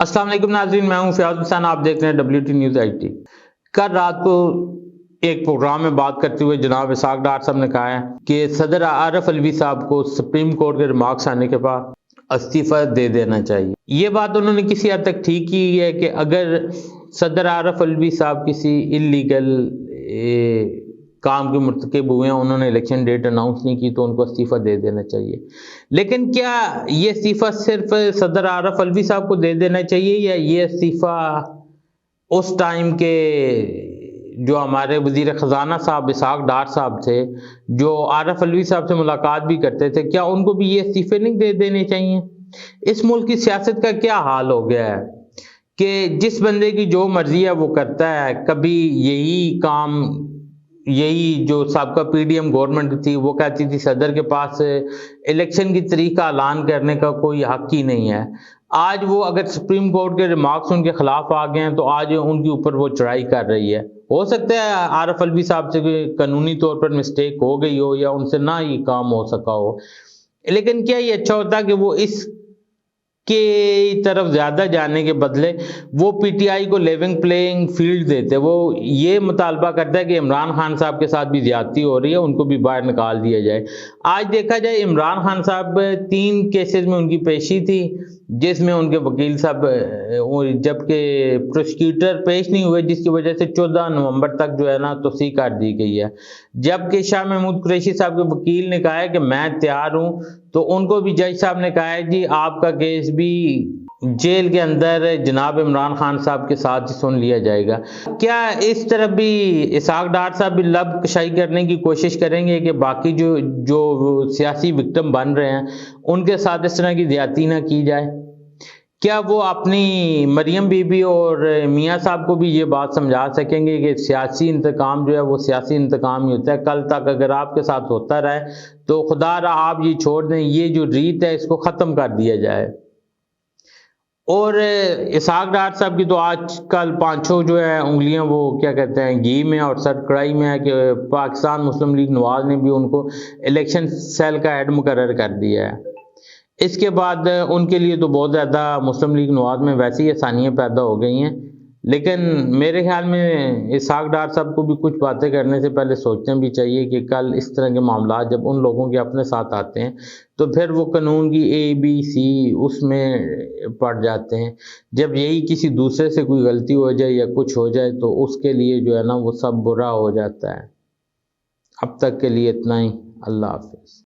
السلام علیکم ناظرین، میں ہوں فیاض حسین، آپ دیکھ رہے ہیں WT نیوز IT۔ کل رات کو ایک پروگرام میں بات کرتے ہوئے جناب اسحاق ڈار صاحب نے کہا ہے کہ صدر عارف علوی صاحب کو سپریم کورٹ کے ریمارکس آنے کے بعد استعفیٰ دے دینا چاہیے۔ یہ بات انہوں نے کسی حد تک ٹھیک کی ہے کہ اگر صدر عارف علوی صاحب کسی انلیگل کام کے مرتکب ہوئے ہیں، انہوں نے الیکشن ڈیٹ اناؤنس نہیں کی، تو ان کو استعفیٰ دے دینا چاہیے۔ لیکن کیا یہ استعفیٰ صرف صدر عارف علوی صاحب کو دے دینا چاہیے، یا یہ استعفیٰ اس ٹائم کے جو ہمارے وزیر خزانہ صاحب اسحاق ڈار صاحب تھے، جو عارف علوی صاحب سے ملاقات بھی کرتے تھے، کیا ان کو بھی یہ استعفے نہیں دے دینے چاہیے؟ اس ملک کی سیاست کا کیا حال ہو گیا ہے کہ جس بندے کی جو مرضی ہے وہ کرتا ہے۔ کبھی یہی جو سابقہ PDM گورنمنٹ تھی وہ کہتی تھی صدر کے پاس الیکشن کی تاریخ کا اعلان کرنے کا کوئی حق ہی نہیں ہے۔ آج وہ اگر سپریم کورٹ کے ریمارکس ان کے خلاف آ گئے ہیں تو آج ان کے اوپر وہ چڑھائی کر رہی ہے۔ ہو سکتا ہے عارف علوی صاحب سے قانونی طور پر مسٹیک ہو گئی ہو، یا ان سے نہ یہ کام ہو سکا ہو، لیکن کیا یہ اچھا ہوتا کہ وہ اس کی طرف زیادہ جانے کے بدلے وہ PTI کو لیونگ پلینگ فیلڈ دیتے؟ وہ یہ مطالبہ کرتا ہے کہ عمران خان صاحب کے ساتھ بھی زیادتی ہو رہی ہے، ان کو بھی باہر نکال دیا جائے۔ آج دیکھا جائے عمران خان صاحب 3 کیسز میں ان کی پیشی تھی، جس میں ان کے وکیل صاحب جبکہ پروسیکیوٹر پیش نہیں ہوئے، جس کی وجہ سے 14 نومبر تک جو ہے نا توسیع کر دی گئی ہے۔ جبکہ شاہ محمود قریشی صاحب کے وکیل نے کہا ہے کہ میں تیار ہوں، تو ان کو بھی جج صاحب نے کہا ہے جی آپ کا کیس بھی جیل کے اندر جناب عمران خان صاحب کے ساتھ ہی سن لیا جائے گا۔ کیا اس طرف بھی اسحاق ڈار صاحب بھی لب کشائی کرنے کی کوشش کریں گے کہ باقی جو سیاسی وکٹم بن رہے ہیں ان کے ساتھ اس طرح کی زیادتی نہ کی جائے؟ کیا وہ اپنی مریم بی بی اور میاں صاحب کو بھی یہ بات سمجھا سکیں گے کہ سیاسی انتقام جو ہے وہ سیاسی انتقام ہی ہوتا ہے، کل تک اگر آپ کے ساتھ ہوتا رہے تو خدا را آپ یہ چھوڑ دیں، یہ جو ریت ہے اس کو ختم کر دیا جائے۔ اور اسحاق ڈار صاحب کی تو آج کل 5 جو ہے انگلیاں وہ کیا کہتے ہیں گھی میں اور سر کڑائی میں ہے، کہ پاکستان مسلم لیگ نواز نے بھی ان کو الیکشن سیل کا ہیڈ مقرر کر دیا ہے۔ اس کے بعد ان کے لیے تو بہت زیادہ مسلم لیگ نواز میں ویسے ہی آسانیاں پیدا ہو گئی ہیں، لیکن میرے خیال میں اسحاق ڈار صاحب کو بھی کچھ باتیں کرنے سے پہلے سوچنا بھی چاہیے کہ کل اس طرح کے معاملات جب ان لوگوں کے اپنے ساتھ آتے ہیں تو پھر وہ قانون کی ABC اس میں پڑ جاتے ہیں۔ جب یہی کسی دوسرے سے کوئی غلطی ہو جائے یا کچھ ہو جائے تو اس کے لیے جو ہے نا وہ سب برا ہو جاتا ہے۔ اب تک کے لیے اتنا ہی، اللہ حافظ۔